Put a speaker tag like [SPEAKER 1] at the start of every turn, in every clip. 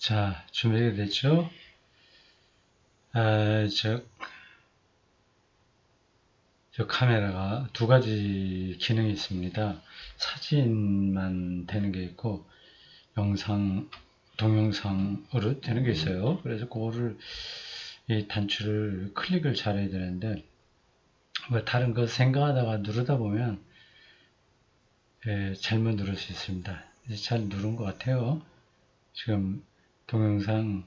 [SPEAKER 1] 자, 준비가 됐죠? 아, 저 카메라가 두 가지 기능이 있습니다. 사진만 되는 게 있고, 동영상으로 되는 게 있어요. 그래서 그거를, 이 단추를 클릭을 잘해야 되는데, 뭐 다른 거 생각하다가 누르다 보면, 잘못 누를 수 있습니다. 이제 잘 누른 것 같아요. 지금 동영상에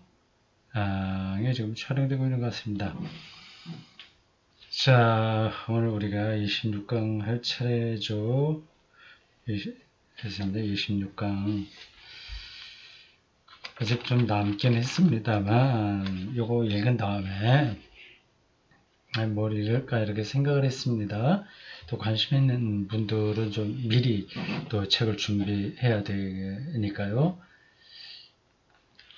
[SPEAKER 1] 지금 촬영되고 있는 것 같습니다. 자, 오늘 우리가 26강 할 차례죠. 됐습니다. 26강. 아직 좀 남긴 했습니다만, 요거 읽은 다음에, 뭘 읽을까, 이렇게 생각을 했습니다. 또 관심 있는 분들은 좀 미리 또 책을 준비해야 되니까요.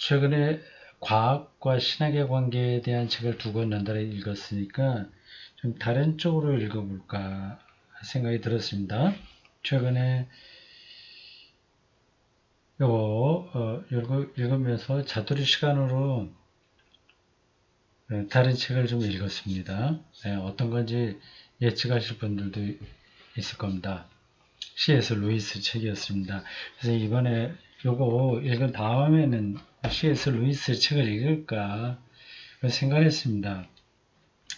[SPEAKER 1] 최근에 과학과 신학의 관계에 대한 책을 두 권 연달아 읽었으니까, 좀 다른 쪽으로 읽어볼까 생각이 들었습니다. 최근에 요거 읽으면서 자투리 시간으로 다른 책을 좀 읽었습니다. 어떤 건지 예측하실 분들도 있을 겁니다. C.S. 루이스 책이었습니다. 그래서 이번에 요거 읽은 다음에는 C.S. 루이스 책을 읽을까 생각했습니다.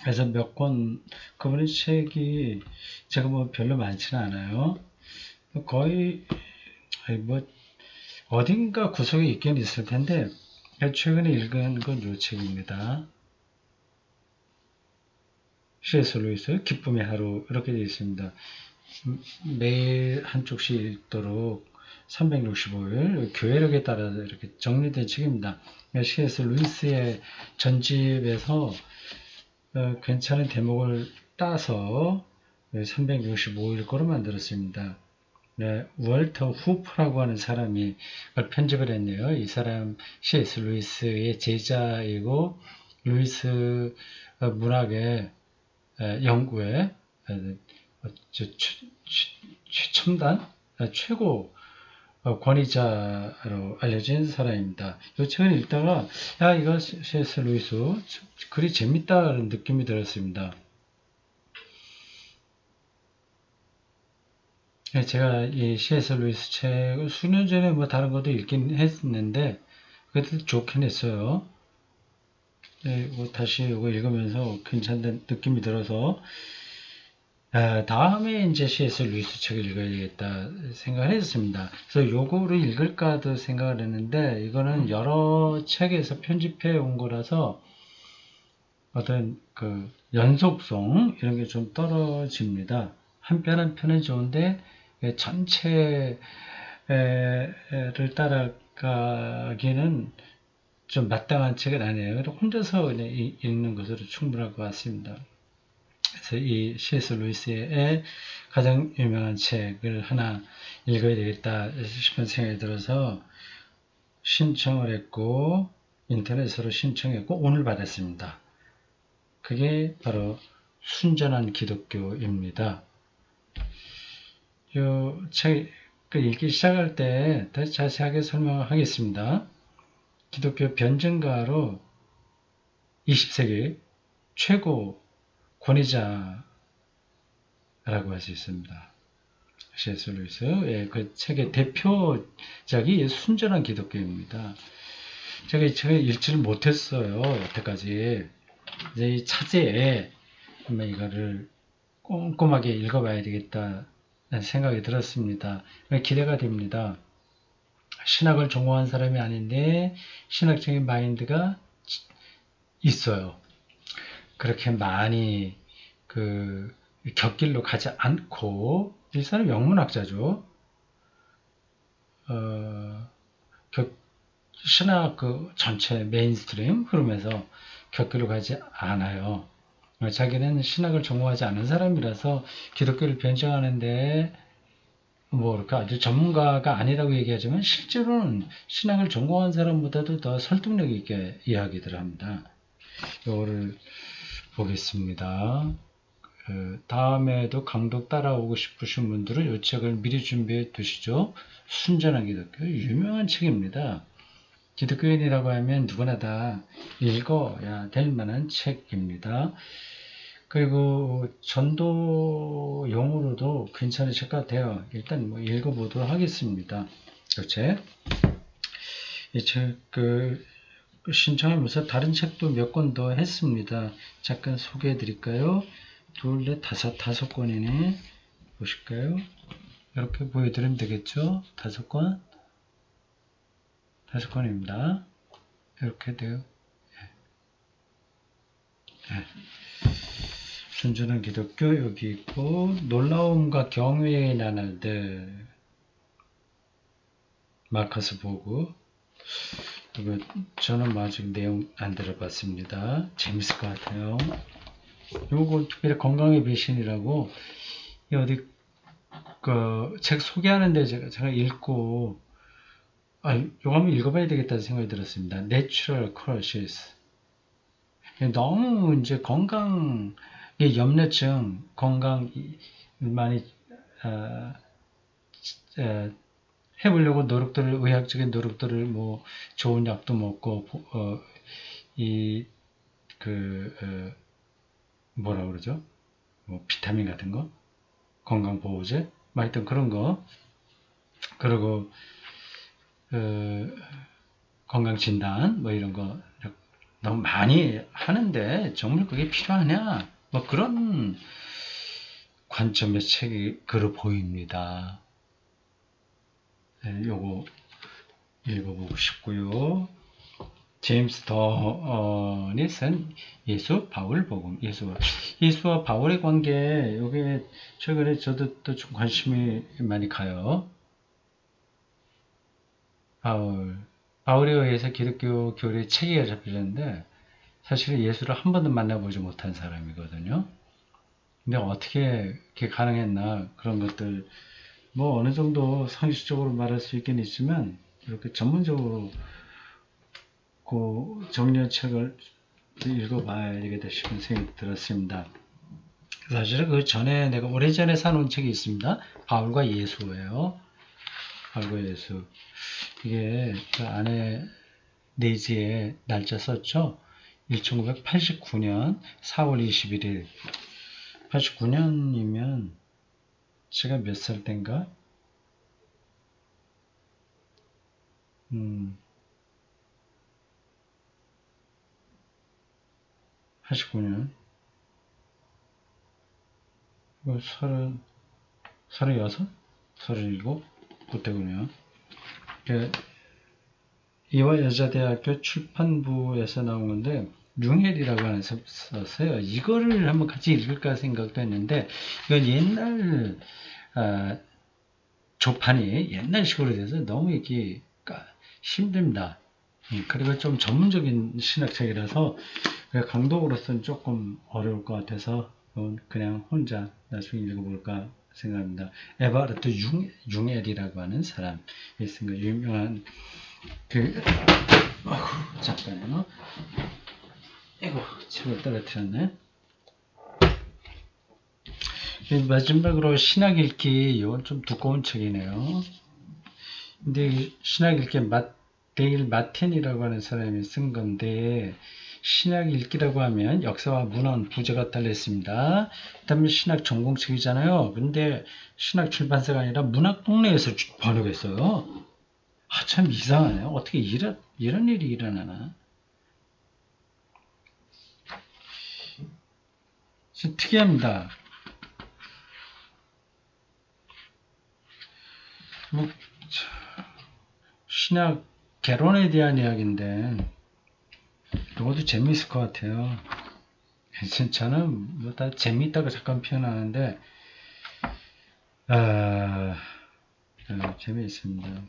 [SPEAKER 1] 그래서 몇 권, 그분의 책이 제가 뭐 별로 많지는 않아요. 거의, 뭐, 어딘가 구석에 있긴 있을 텐데, 최근에 읽은 건 요 책입니다. C.S. 루이스, 기쁨의 하루, 이렇게 되어 있습니다. 매일 한 쪽씩 읽도록 365일, 교회력에 따라서 이렇게 정리된 책입니다. C.S. 루이스의 전집에서 괜찮은 대목을 따서 365일 거로 만들었습니다. 네, 월터 후프라고 하는 사람이 그걸 편집을 했네요. 이 사람 C.S. 루이스의 제자이고 루이스 문학의 연구의 최첨단 최고 권위자로 알려진 사람입니다. 이 책을 읽다가 야 이거 C.S. 루이스 글이 재밌다는 느낌이 들었습니다. 제가 이 C.S. 루이스 책을 수년 전에 뭐 다른 것도 읽긴 했는데 그래도 좋긴 했어요. 뭐 다시 이거 읽으면서 괜찮은 느낌이 들어서 다음에 이제 C.S. 루이스 책을 읽어야겠다 생각을 했습니다. 그래서 요거를 읽을까도 생각을 했는데 이거는 여러 책에서 편집해 온 거라서 어떤 그 연속성 이런 게 좀 떨어집니다. 한 편 한 편은 좋은데 전체를 따라가기는 좀 마땅한 책은 아니에요. 혼자서 그냥 읽는 것으로 충분할 것 같습니다. 그래서 이 C.S. 루이스의 가장 유명한 책을 하나 읽어야 되겠다 싶은 생각이 들어서 신청을 했고 인터넷으로 신청했고 오늘 받았습니다. 그게 바로 순전한 기독교입니다. 이 책 읽기 시작할 때 더 자세하게 설명하겠습니다. 기독교 변증가로 20세기 최고 권위자라고 할 수 있습니다. C.S. 루이스. 그 책의 대표작이 순전한 기독교입니다. 제가 이 책을 읽지를 못했어요. 여태까지. 이제 이 차제에 한번 이거를 꼼꼼하게 읽어봐야 되겠다 생각이 들었습니다. 기대가 됩니다. 신학을 전공한 사람이 아닌데 신학적인 마인드가 있어요. 그렇게 많이 그 곁길로 가지 않고 이 사람 영문학자죠. 신학 그 전체 메인스트림 흐름에서 곁길로 가지 않아요. 자기는 신학을 전공하지 않은 사람이라서 기독교를 변증하는데 뭐 이렇게 아주 전문가가 아니라고 얘기하지만 실제로는 신학을 전공한 사람보다도 더 설득력 있게 이야기들 합니다. 이거를 보겠습니다. 다음에도 강독 따라오고 싶으신 분들은 이 책을 미리 준비해 두시죠. 순전한 기독교 유명한 책입니다. 기독교인이라고 하면 누구나 다 읽어야 될 만한 책입니다. 그리고 전도용으로도 괜찮으실 것 같아요. 일단 뭐 읽어보도록 하겠습니다. 그 책. 이 책, 신청하면서 다른 책도 몇 권 더 했습니다. 잠깐 소개해 드릴까요? 둘, 넷, 다섯 권이네. 보실까요? 이렇게 보여드리면 되겠죠? 다섯 권입니다. 이렇게 돼요. 네. 순전한 기독교 여기 있고, 놀라움과 경외의 나날들, 마커스 보고, 이거 저는 아직 내용 안 들어봤습니다. 재밌을 것 같아요. 요거 특별히 건강의 배신이라고 어디 그 책 소개하는데 제가 읽고 요거 한번 읽어봐야 되겠다는 생각이 들었습니다. Natural Causes. 너무 이제 건강 염려증 건강 많이 해보려고 노력들을 의학적인 노력들을 뭐 좋은 약도 먹고 뭐라 그러죠? 뭐 비타민 같은 거, 건강 보호제, 뭐 하여튼 그런 거, 그리고 건강 진단 뭐 이런 거 너무 많이 하는데 정말 그게 필요하냐? 뭐 그런 관점의 책으로 보입니다. 네, 요거 읽어보고 싶고요. 제임스 더니 쓴 예수 바울 복음. 예수와 바울의 관계, 요게 최근에 저도 또 좀 관심이 많이 가요. 바울에 의해서 기독교 교리의 체계가 잡혀졌는데 사실은 예수를 한 번도 만나보지 못한 사람이거든요. 근데 어떻게 그게 가능했나, 그런 것들 뭐 어느 정도 상식적으로 말할 수 있긴 있지만 이렇게 전문적으로 그 정리한 책을 읽어봐야 되겠다 싶은 생각이 들었습니다. 사실은 그 전에 내가 오래전에 사놓은 책이 있습니다. 바울과 예수예요. 바울과 예수. 이게 그 안에 내지에 날짜 썼죠. 1989년 4월 21일. 89년이면 제가 몇 살 땐가? 89년. 서른여섯? 서른일곱? 그때군요. 이화 여자대학교 출판부에서 나온 건데 융헬이라고 하는 썼어요. 이거를 한번 같이 읽을까 생각도 했는데 이건 옛날 조판이 옛날식으로 돼서 너무 읽기 힘듭니다. 그리고 좀 전문적인 신학책이라서 강독으로서는 조금 어려울 것 같아서 그냥 혼자 나중에 읽어볼까 생각합니다. 에바르트 융헬이라고 하는 사람이 있습니다. 유명한 잠깐만요. 이거 책을 떨어뜨렸네. 마지막으로 신학 읽기, 이건 좀 두꺼운 책이네요. 근데 신학 읽기 데일 마틴이라고 하는 사람이 쓴 건데, 신학 읽기라고 하면 역사와 문헌 부제가 달려있습니다. 그 다음에 신학 전공책이잖아요. 근데 신학 출판사가 아니라 문학동네에서 번역했어요. 참 이상하네요. 어떻게 이런 일이 일어나나. 특이합니다. 뭐, 신학 개론에 대한 이야기인데 이것도 재미있을 것 같아요. 저는 뭐 다 재미있다고 잠깐 표현하는데 재미있습니다.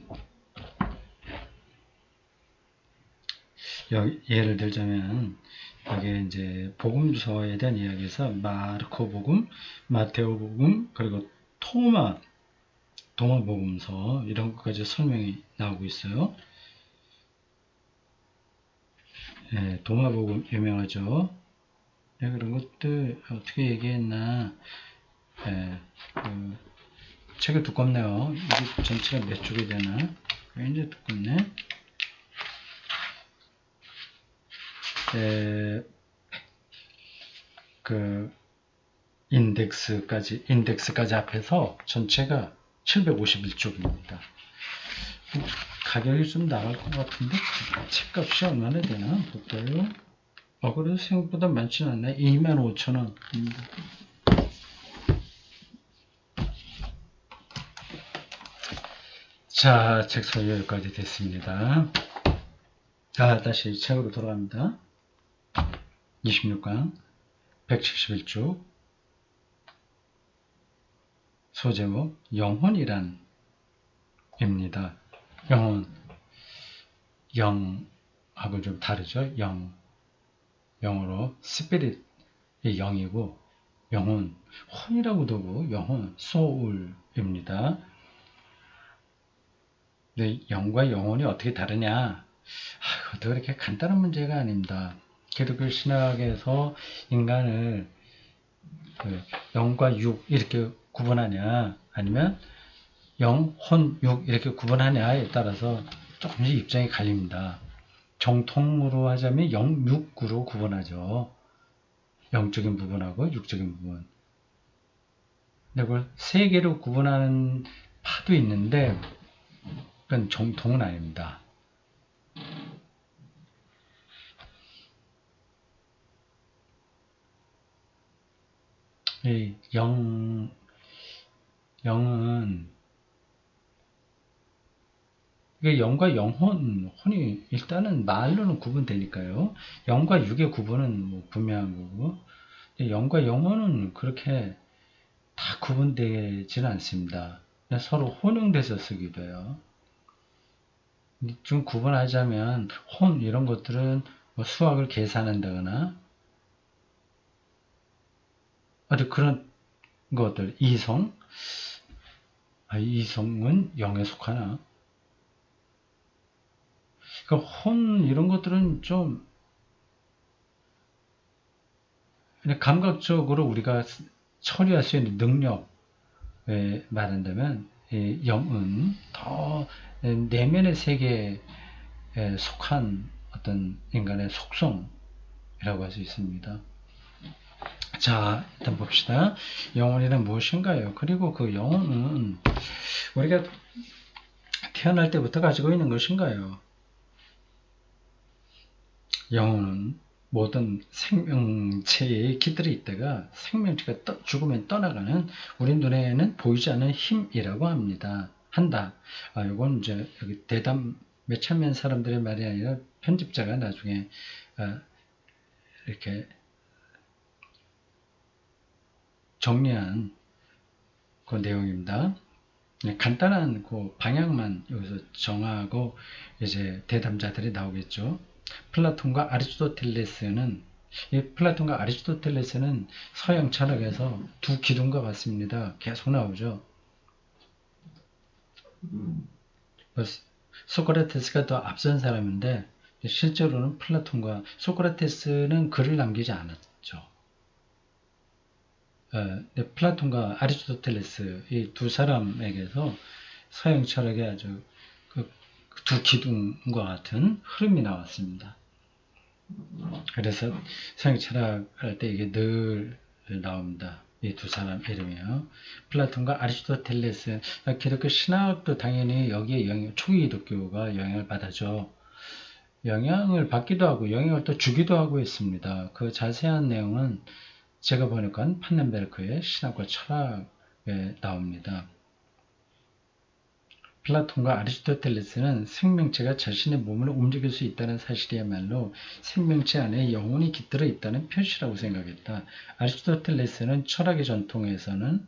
[SPEAKER 1] 예를 들자면 여기 이제 복음서에 대한 이야기에서 마르코 복음, 마테오 복음, 그리고 도마복음서 이런 것까지 설명이 나오고 있어요. 도마복음 유명하죠. 그런 것들 어떻게 얘기했나. 책이 두껍네요. 이게 전체가 몇 쪽이 되나? 굉장히 두껍네. 그 인덱스까지 합해서 전체가 751쪽입니다. 가격이 좀 나갈 것 같은데 책값이 얼마나 되나 볼까요? 그래도 생각보다 많지는 않네. 25,000원. 자, 책 소개 여기까지 됐습니다. 다시 책으로 돌아갑니다. 26강 171쪽 소제목 영혼이란 입니다. 영혼, 영하고 좀 다르죠. 영어로 스피릿이 영이고 영혼, 혼이라고도 하고 영혼, 소울입니다. 근데 영과 영혼이 어떻게 다르냐? 그것도 그렇게 간단한 문제가 아닙니다. 기독교 신학에서 인간을 영과 육 이렇게 구분하냐 아니면 영, 혼, 육 이렇게 구분하냐에 따라서 조금씩 입장이 갈립니다. 정통으로 하자면 영, 육으로 구분하죠. 영적인 부분하고 육적인 부분. 근데 그걸 세 개로 구분하는 파도 있는데 그건 정통은 아닙니다. 이 영은 이게 영과 혼이 일단은 말로는 구분되니까요. 영과 육의 구분은 뭐 분명한 거고, 영과 영혼은 그렇게 다 구분되지는 않습니다. 그냥 서로 혼용돼서 쓰기도 해요. 좀 구분하자면 혼 이런 것들은 뭐 수학을 계산한다거나 아주 그런 것들 이성은 영에 속하나? 그러니까 혼 이런 것들은 좀 그냥 감각적으로 우리가 처리할 수 있는 능력에 말한다면 영은 더 내면의 세계에 속한 어떤 인간의 속성이라고 할 수 있습니다. 자, 일단 봅시다. 영혼이란 무엇인가요? 그리고 그 영혼은 우리가 태어날 때부터 가지고 있는 것인가요? 영혼은 모든 생명체에 깃들어 있다가 생명체가 죽으면 떠나가는 우리 눈에는 보이지 않는 힘이라고 합니다. 이건 이제 여기 대담에 참여한 사람들의 말이 아니라 편집자가 나중에 이렇게 정리한 그 내용입니다. 간단한 그 방향만 여기서 정하고 이제 대담자들이 나오겠죠. 플라톤과 아리스토텔레스는 서양 철학에서 두 기둥과 같습니다. 계속 나오죠. 소크라테스가 더 앞선 사람인데 실제로는 소크라테스는 글을 남기지 않았죠. 플라톤과 아리스토텔레스 이 두 사람에게서 서양 철학의 아주 두 기둥과 같은 흐름이 나왔습니다. 그래서 서양 철학할 때 이게 늘 나옵니다. 이 두 사람 이름이요. 플라톤과 아리스토텔레스. 기독교 신학도 당연히 여기에 초기 기독교가 영향을 받았죠. 영향을 받기도 하고 영향을 또 주기도 하고 있습니다. 그 자세한 내용은 제가 보니까 판넨베르크의 신학과 철학에 나옵니다. 플라톤과 아리스토텔레스는 생명체가 자신의 몸을 움직일 수 있다는 사실이야말로 생명체 안에 영혼이 깃들어 있다는 표시라고 생각했다. 아리스토텔레스는 철학의 전통에서는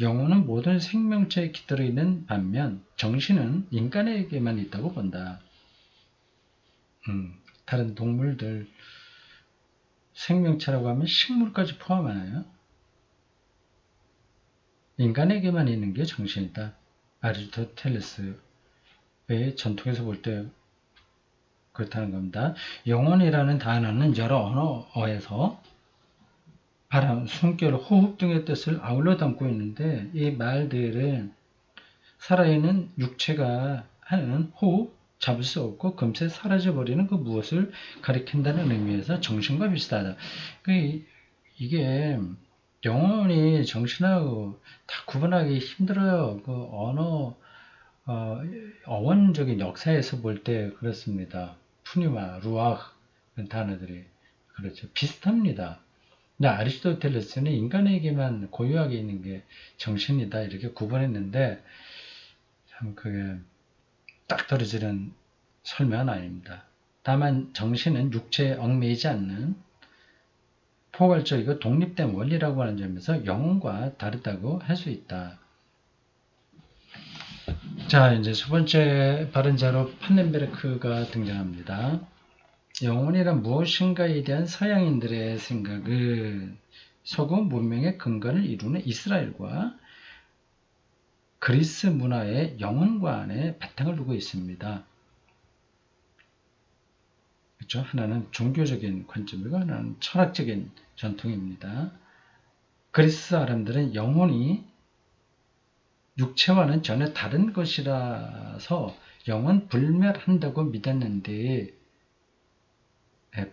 [SPEAKER 1] 영혼은 모든 생명체에 깃들어 있는 반면 정신은 인간에게만 있다고 본다. 다른 동물들 생명체라고 하면 식물까지 포함하나요? 인간에게만 있는 게 정신이다. 아리스토텔레스의 전통에서 볼 때 그렇다는 겁니다. 영혼이라는 단어는 여러 언어에서 바람, 숨결, 호흡 등의 뜻을 아울러 담고 있는데 이 말들은 살아있는 육체가 하는 호흡, 잡을 수 없고 금세 사라져버리는 그 무엇을 가리킨다는 의미에서 정신과 비슷하다. 이게 영혼이 정신하고 다 구분하기 힘들어요. 그 언어, 어원적인 역사에서 볼 때 그렇습니다. 푸니마, 루아흐 이런 단어들이 그렇죠. 비슷합니다. 근데 아리스토텔레스는 인간에게만 고유하게 있는 게 정신이다 이렇게 구분했는데 참 그게 딱 떨어지는 설명은 아닙니다. 다만 정신은 육체에 얽매이지 않는 포괄적이고 독립된 원리라고 하는 점에서 영혼과 다르다고 할 수 있다. 자, 이제 첫 번째 발언자로 판넨베르크가 등장합니다. 영혼이란 무엇인가에 대한 서양인들의 생각은 서구 문명의 근간을 이루는 이스라엘과 그리스 문화의 영혼관에 바탕을 두고 있습니다. 그렇죠? 하나는 종교적인 관점이고 하나는 철학적인 전통입니다. 그리스 사람들은 영혼이 육체와는 전혀 다른 것이라서 영혼 불멸한다고 믿었는데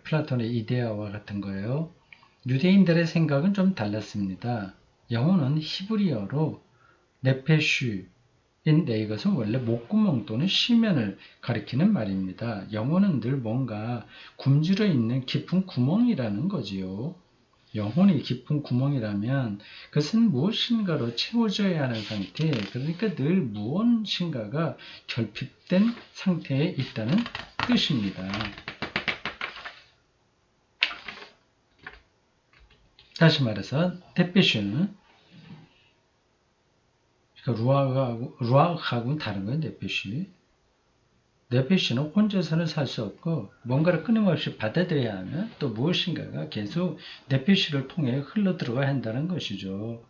[SPEAKER 1] 플라톤의 이데아와 같은 거예요. 유대인들의 생각은 좀 달랐습니다. 영혼은 히브리어로 네페슈인데 이것은 원래 목구멍 또는 시면을 가리키는 말입니다. 영혼은 늘 뭔가 굶주려 있는 깊은 구멍이라는 거지요. 영혼이 깊은 구멍이라면 그것은 무엇인가로 채워져야 하는 상태, 그러니까 늘 무엇인가가 결핍된 상태에 있다는 뜻입니다. 다시 말해서 네페슈는 루아하고는 다른 거예요. 네페슈는 혼자서는 살 수 없고 뭔가를 끊임없이 받아들여야 하면 또 무엇인가가 계속 네페슈를 통해 흘러들어가야 한다는 것이죠.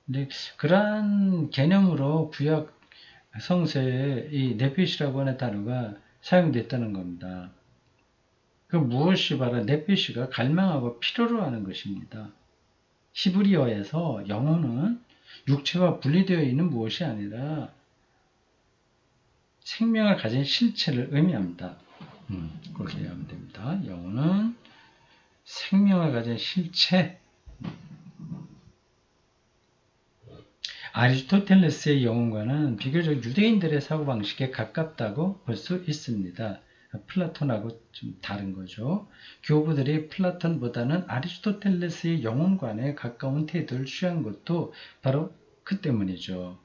[SPEAKER 1] 근데 그러한 개념으로 구약 성서에 이 네페시라고 하는 단어가 사용됐다는 겁니다. 그 무엇이 바로 네페시가 갈망하고 필요로 하는 것입니다. 히브리어에서 영혼은 육체와 분리되어 있는 무엇이 아니라 생명을 가진 실체를 의미합니다. 그렇게 이해하면 됩니다. 영혼은 생명을 가진 실체. 아리스토텔레스의 영혼과는 비교적 유대인들의 사고방식에 가깝다고 볼 수 있습니다. 플라톤하고 좀 다른 거죠. 교부들이 플라톤보다는 아리스토텔레스의 영혼관에 가까운 태도를 취한 것도 바로 그 때문이죠.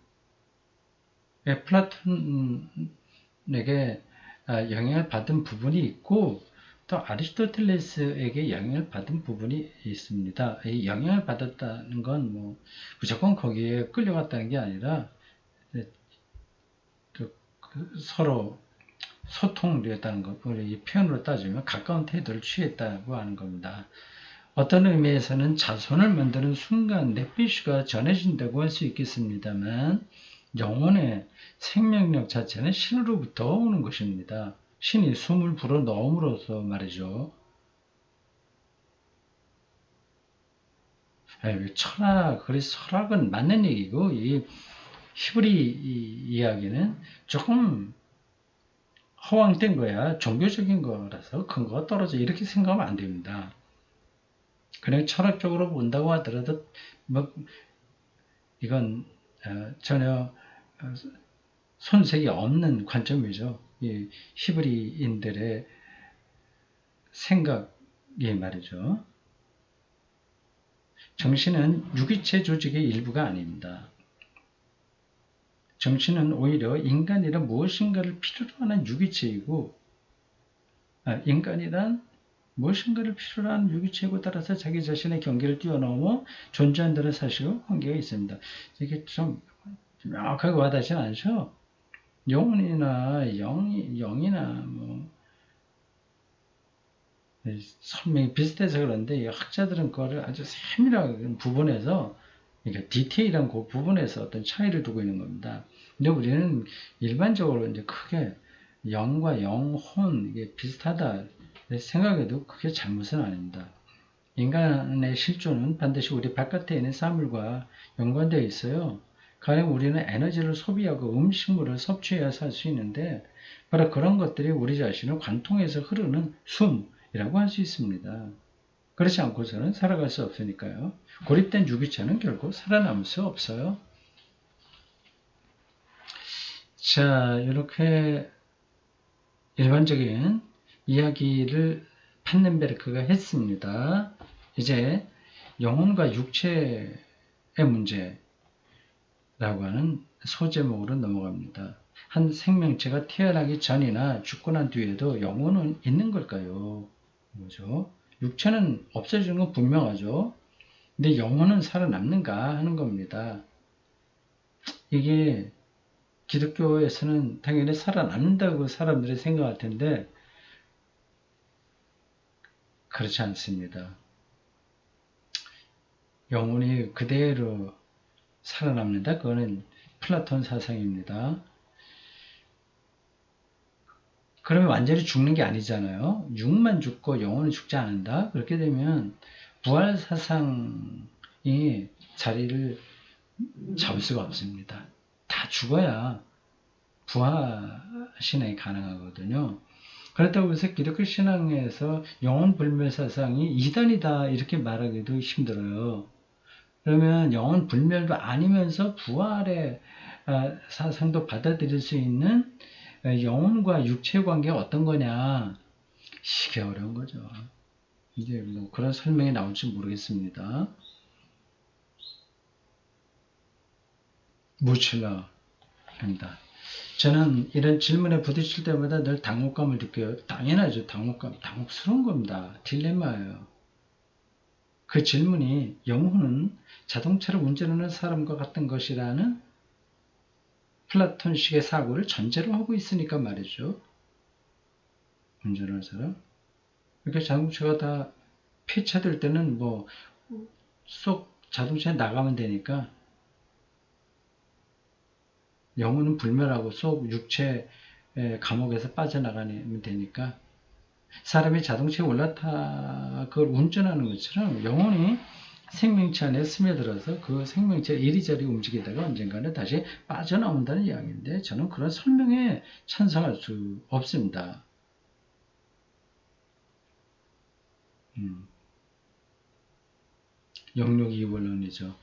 [SPEAKER 1] 플라톤에게 영향을 받은 부분이 있고 또 아리스토텔레스에게 영향을 받은 부분이 있습니다. 이 영향을 받았다는 건 뭐 무조건 거기에 끌려갔다는 게 아니라 서로 소통을 했다는 것, 우리 표현으로 따지면 가까운 태도를 취했다고 하는 겁니다. 어떤 의미에서는 자손을 만드는 순간 네피슈가 전해진다고 할 수 있겠습니다만 영혼의 생명력 자체는 신으로부터 오는 것입니다. 신이 숨을 불어 넣음으로써 말이죠. 철학은 맞는 얘기고 이 히브리 이야기는 조금 허황된 거야. 종교적인 거라서 근거가 떨어져 이렇게 생각하면 안 됩니다. 그냥 철학적으로 본다고 하더라도 뭐 이건 전혀 손색이 없는 관점이죠. 이 히브리인들의 생각이 말이죠. 정신은 유기체 조직의 일부가 아닙니다. 정신은 오히려 인간이란 무엇인가를 필요로 하는 유기체이고 인간이란 무엇인가를 필요로 하는 유기체고 따라서 자기 자신의 경계를 뛰어넘어 존재한다는 사실과 관계가 있습니다. 이게 좀 명확하게 와닿지는 않죠? 영혼이나 영이나 뭐 설명이 비슷해서 그런데 학자들은 그거를 아주 세밀하게 부분에서 그러니까 디테일한 그 부분에서 어떤 차이를 두고 있는 겁니다. 근데 우리는 일반적으로 이제 크게 영과 영혼 이게 비슷하다 생각해도 그게 잘못은 아닙니다. 인간의 실존은 반드시 우리 바깥에 있는 사물과 연관되어 있어요. 가령 우리는 에너지를 소비하고 음식물을 섭취해야 살 수 있는데 바로 그런 것들이 우리 자신을 관통해서 흐르는 숨이라고 할 수 있습니다. 그렇지 않고서는 살아갈 수 없으니까요. 고립된 유기체는 결국 살아남을 수 없어요. 자, 이렇게 일반적인 이야기를 판넨베르크가 했습니다. 이제 영혼과 육체의 문제라고 하는 소제목으로 넘어갑니다. 한 생명체가 태어나기 전이나 죽고 난 뒤에도 영혼은 있는 걸까요? 뭐죠? 육체는 없어지는 건 분명하죠. 근데 영혼은 살아남는가 하는 겁니다. 이게 기독교에서는 당연히 살아남는다고 사람들이 생각할 텐데 그렇지 않습니다. 영혼이 그대로 살아남는다? 그거는 플라톤 사상입니다. 그러면 완전히 죽는 게 아니잖아요. 육만 죽고 영혼은 죽지 않는다? 그렇게 되면 부활 사상이 자리를 잡을 수가 없습니다. 다 죽어야 부활 신앙이 가능하거든요. 그렇다고 해서 기독교 신앙에서 영혼 불멸 사상이 이단이다 이렇게 말하기도 힘들어요. 그러면 영혼 불멸도 아니면서 부활의 사상도 받아들일 수 있는 영혼과 육체 관계가 어떤 거냐, 이게 어려운 거죠. 이제 뭐 그런 설명이 나올지 모르겠습니다. 무칠러입니다. 저는 이런 질문에 부딪힐 때마다 늘 당혹감을 느껴요. 당연하죠. 당혹스러운 겁니다. 딜레마예요. 그 질문이 영혼은 자동차를 운전하는 사람과 같은 것이라는 플라톤식의 사고를 전제로 하고 있으니까 말이죠. 운전하는 사람. 이렇게 자동차가 다 폐차될 때는 뭐 쏙 자동차에 나가면 되니까 영혼은 불멸하고 쏙 육체 감옥에서 빠져나가면 되니까 사람이 자동차에 올라타 그걸 운전하는 것처럼 영혼이 생명체 안에 스며들어서 그 생명체 이리저리 움직이다가 언젠가는 다시 빠져나온다는 이야기인데 저는 그런 설명에 찬성할 수 없습니다. 영역이원론이죠.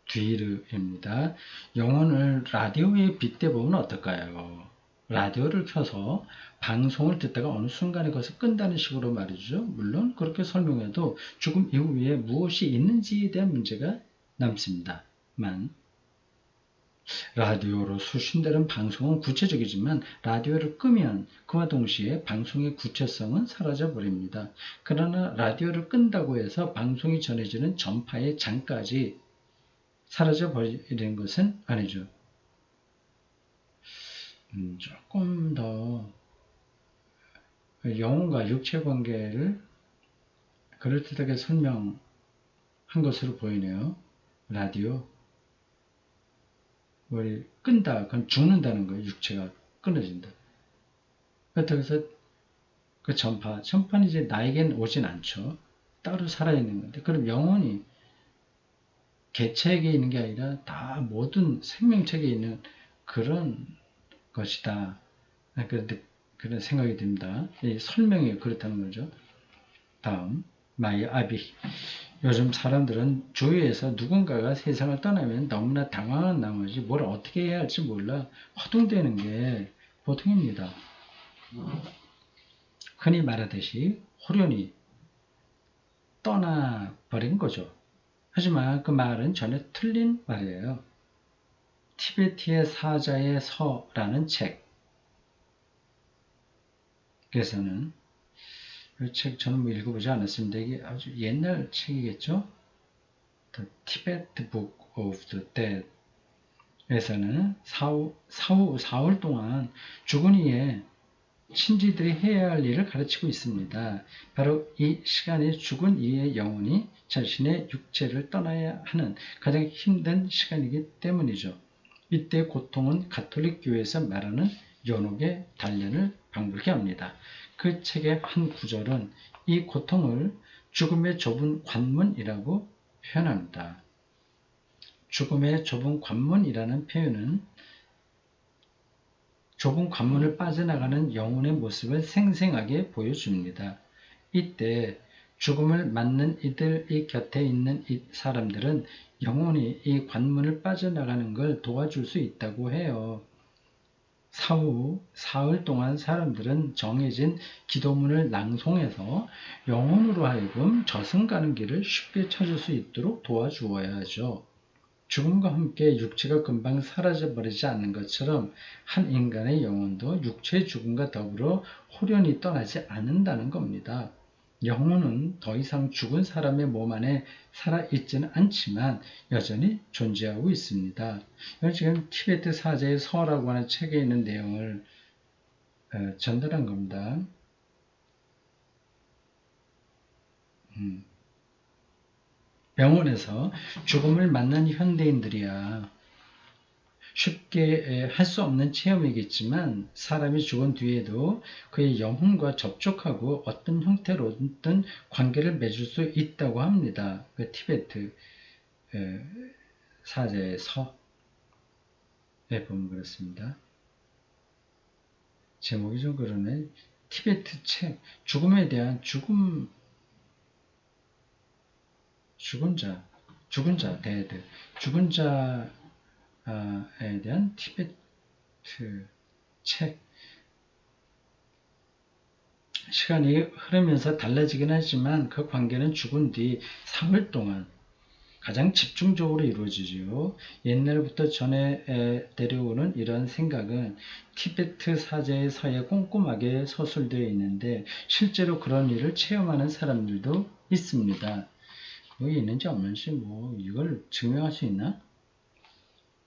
[SPEAKER 1] 뒤르입니다. 영혼을 라디오에 빗대보면 어떨까요? 라디오를 켜서 방송을 듣다가 어느 순간에 그것을 끈다는 식으로 말이죠. 물론 그렇게 설명해도 죽음 이후에 무엇이 있는지에 대한 문제가 남습니다만 라디오로 수신되는 방송은 구체적이지만 라디오를 끄면 그와 동시에 방송의 구체성은 사라져버립니다. 그러나 라디오를 끈다고 해서 방송이 전해지는 전파의 장까지 사라져버리는 것은 아니죠. 조금 더 영혼과 육체 관계를 그럴듯하게 설명한 것으로 보이네요. 라디오. 뭘 끈다. 그건 죽는다는 거예요. 육체가 끊어진다. 그렇다고 해서 그 전파는 이제 나에겐 오진 않죠. 따로 살아있는 건데. 그럼 영혼이 개체에게 있는 게 아니라 다 모든 생명체에 있는 그런 것이다. 그런 생각이 듭니다. 설명이 그렇다는 거죠. 다음, 마이 아비. 요즘 사람들은 주위에서 누군가가 세상을 떠나면 너무나 당황한 나머지 뭘 어떻게 해야 할지 몰라 허둥대는 게 보통입니다. 흔히 말하듯이 호련히 떠나버린 거죠. 하지만 그 말은 전혀 틀린 말이에요. 티베트의 사자의 서라는 책에서는 이 책 저는 뭐 읽어보지 않았습니다. 이게 아주 옛날 책이겠죠? The Tibet Book of the Dead 에서는 사흘 동안 죽은 이의 친지들이 해야 할 일을 가르치고 있습니다. 바로 이 시간이 죽은 이의 영혼이 자신의 육체를 떠나야 하는 가장 힘든 시간이기 때문이죠. 이때 고통은 가톨릭 교회에서 말하는 연옥의 단련을 방불케 합니다. 그 책의 한 구절은 이 고통을 죽음의 좁은 관문이라고 표현합니다. 죽음의 좁은 관문이라는 표현은 좁은 관문을 빠져나가는 영혼의 모습을 생생하게 보여줍니다. 이때 죽음을 맞는 이들의 곁에 있는 이 사람들은 영혼이 이 관문을 빠져나가는 걸 도와줄 수 있다고 해요. 사후 사흘 동안 사람들은 정해진 기도문을 낭송해서 영혼으로 하여금 저승 가는 길을 쉽게 찾을 수 있도록 도와주어야 하죠. 죽음과 함께 육체가 금방 사라져버리지 않는 것처럼 한 인간의 영혼도 육체의 죽음과 더불어 홀연히 떠나지 않는다는 겁니다. 영혼은 더 이상 죽은 사람의 몸 안에 살아있지는 않지만 여전히 존재하고 있습니다. 이건 지금 티베트 사제의 서라고 하는 책에 있는 내용을 전달한 겁니다. 병원에서 죽음을 맞는 현대인들이야 쉽게 할 수 없는 체험이겠지만 사람이 죽은 뒤에도 그의 영혼과 접촉하고 어떤 형태로든 관계를 맺을 수 있다고 합니다. 그 티베트 사제의 서에 보면 그렇습니다. 제목이 좀 그러네. 티베트 책 죽음에 대한 죽은 자 데드 죽은 자에 대한 티베트 책 시간이 흐르면서 달라지긴 하지만 그 관계는 죽은 뒤 3일 동안 가장 집중적으로 이루어지지요. 옛날부터 전해 내려오는 이런 생각은 티베트 사제의 서에 꼼꼼하게 서술되어 있는데 실제로 그런 일을 체험하는 사람들도 있습니다. 거기 있는지 없는지 뭐 이걸 증명할 수 있나?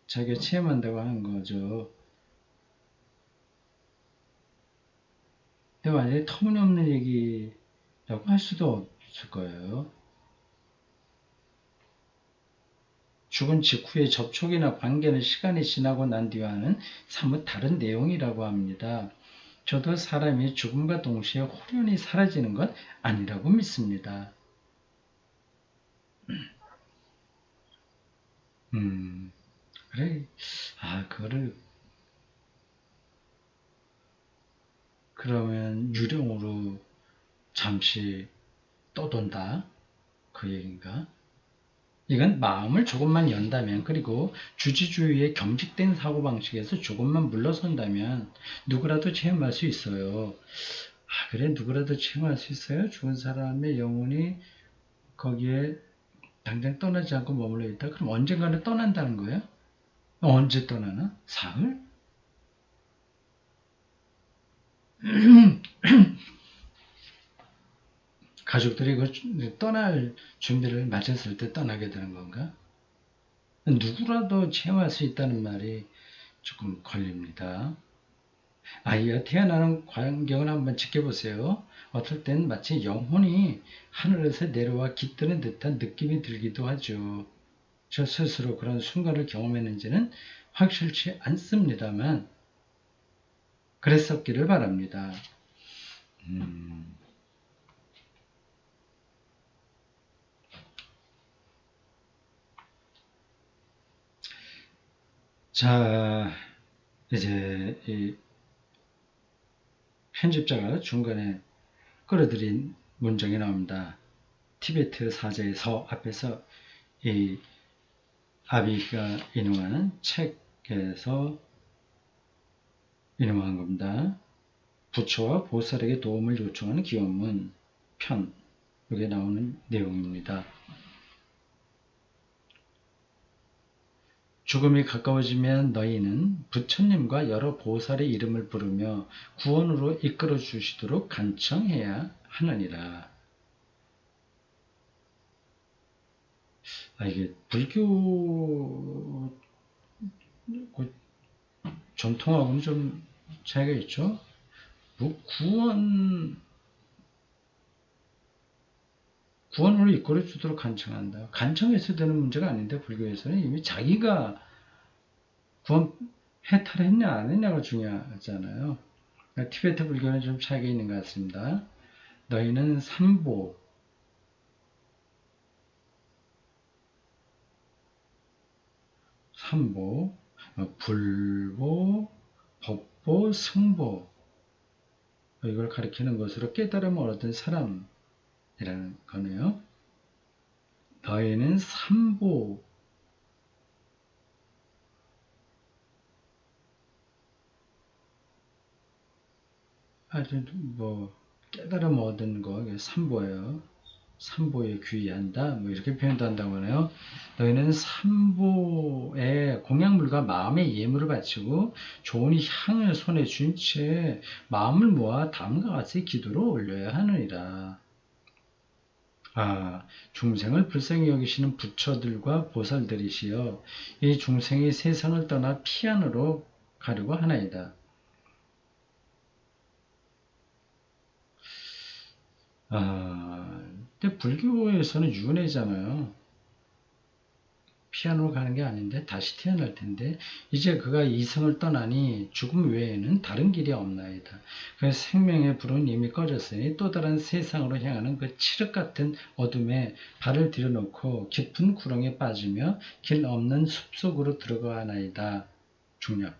[SPEAKER 1] 자기가 체험한다고 하는 거죠. 근데 만약에 터무니없는 얘기라고 할 수도 없을 거예요. 죽은 직후의 접촉이나 관계는 시간이 지나고 난 뒤와는 사뭇 다른 내용이라고 합니다. 저도 사람이 죽음과 동시에 홀연히 사라지는 건 아니라고 믿습니다. 그래. 그거를 그러면 유령으로 잠시 떠돈다? 그 얘기인가? 이건 마음을 조금만 연다면 그리고 주지주의의 경직된 사고방식에서 조금만 물러선다면 누구라도 체험할 수 있어요. 그래 누구라도 체험할 수 있어요? 죽은 사람의 영혼이 거기에 당장 떠나지 않고 머물러 있다? 그럼 언젠가는 떠난다는 거예요? 언제 떠나나? 사흘? 가족들이 그 떠날 준비를 마쳤을 때 떠나게 되는 건가? 누구라도 체험할 수 있다는 말이 조금 걸립니다. 아이가 태어나는 광경을 한번 지켜보세요. 어떨 땐 마치 영혼이 하늘에서 내려와 깃드는 듯한 느낌이 들기도 하죠. 저 스스로 그런 순간을 경험했는지는 확실치 않습니다만 그랬었기를 바랍니다. 자, 이제 이 편집자가 중간에 끌어들인 문장이 나옵니다. 티베트 사제의 서 앞에서 이 아비가 인용하는 책에서 인용한 겁니다. 부처와 보살에게 도움을 요청하는 기원문 편 여기에 나오는 내용입니다. 죽음이 가까워지면 너희는 부처님과 여러 보살의 이름을 부르며 구원으로 이끌어 주시도록 간청해야 하느니라. 이게 불교 전통하고는 좀 차이가 있죠. 뭐 구원으로 이끌어 주도록 간청한다. 간청해서 되는 문제가 아닌데 불교에서는 이미 자기가 구원 해탈했냐 안 했냐가 중요하잖아요. 그러니까 티베트 불교는 좀 차이가 있는 것 같습니다. 너희는 삼보 삼보, 불보, 법보, 승보 이걸 가리키는 것으로 깨달음을 얻은 사람이라는 거네요. 너희는 삼보 아주 깨달음 얻은 거 삼보예요. 삼보에 귀의한다 뭐 이렇게 표현도 한다고 하네요. 너희는 삼보에 공양물과 마음의 예물을 바치고 좋은 향을 손에 쥔 채 마음을 모아 다음과 같이 기도를 올려야 하느니라. 중생을 불쌍히 여기시는 부처들과 보살들이시여 이 중생이 세상을 떠나 피안으로 가려고 하나이다. 근데 불교에서는 윤회잖아요. 피안으로 가는 게 아닌데 다시 태어날 텐데 이제 그가 이승을 떠나니 죽음 외에는 다른 길이 없나이다. 그 생명의 불은 이미 꺼졌으니 또 다른 세상으로 향하는 그 칠흑 같은 어둠에 발을 들여놓고 깊은 구렁에 빠지며 길 없는 숲속으로 들어가나이다. 중략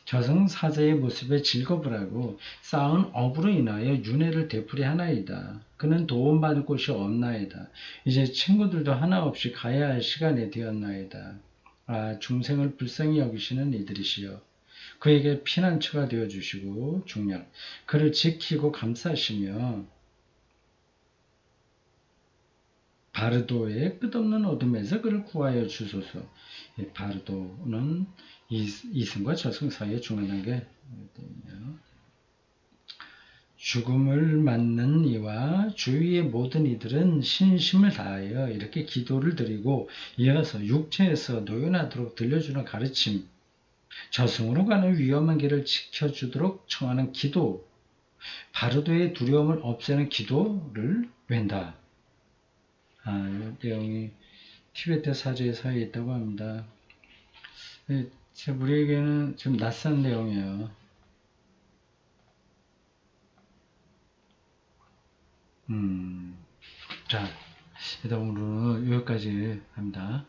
[SPEAKER 1] 저승사자의 모습에 즐겁을 하고 쌓은 업으로 인하여 윤회를 되풀이하나이다. 그는 도움받을 곳이 없나이다. 이제 친구들도 하나 없이 가야 할 시간이 되었나이다. 중생을 불쌍히 여기시는 이들이시여 그에게 피난처가 되어주시고 중략 그를 지키고 감싸시며 바르도의 끝없는 어둠에서 그를 구하여 주소서. 바르도는 이승과 저승 사이의 중간 단계. 죽음을 맞는 이와 주위의 모든 이들은 신심을 다하여 이렇게 기도를 드리고 이어서 육체에서 노연하도록 들려주는 가르침, 저승으로 가는 위험한 길을 지켜주도록 청하는 기도, 바르도의 두려움을 없애는 기도를 웬다. 이 내용이 티베트 사제사에 있다고 합니다. 우리에게는 좀 낯선 내용이에요. 자, 일단 오늘은 여기까지 합니다.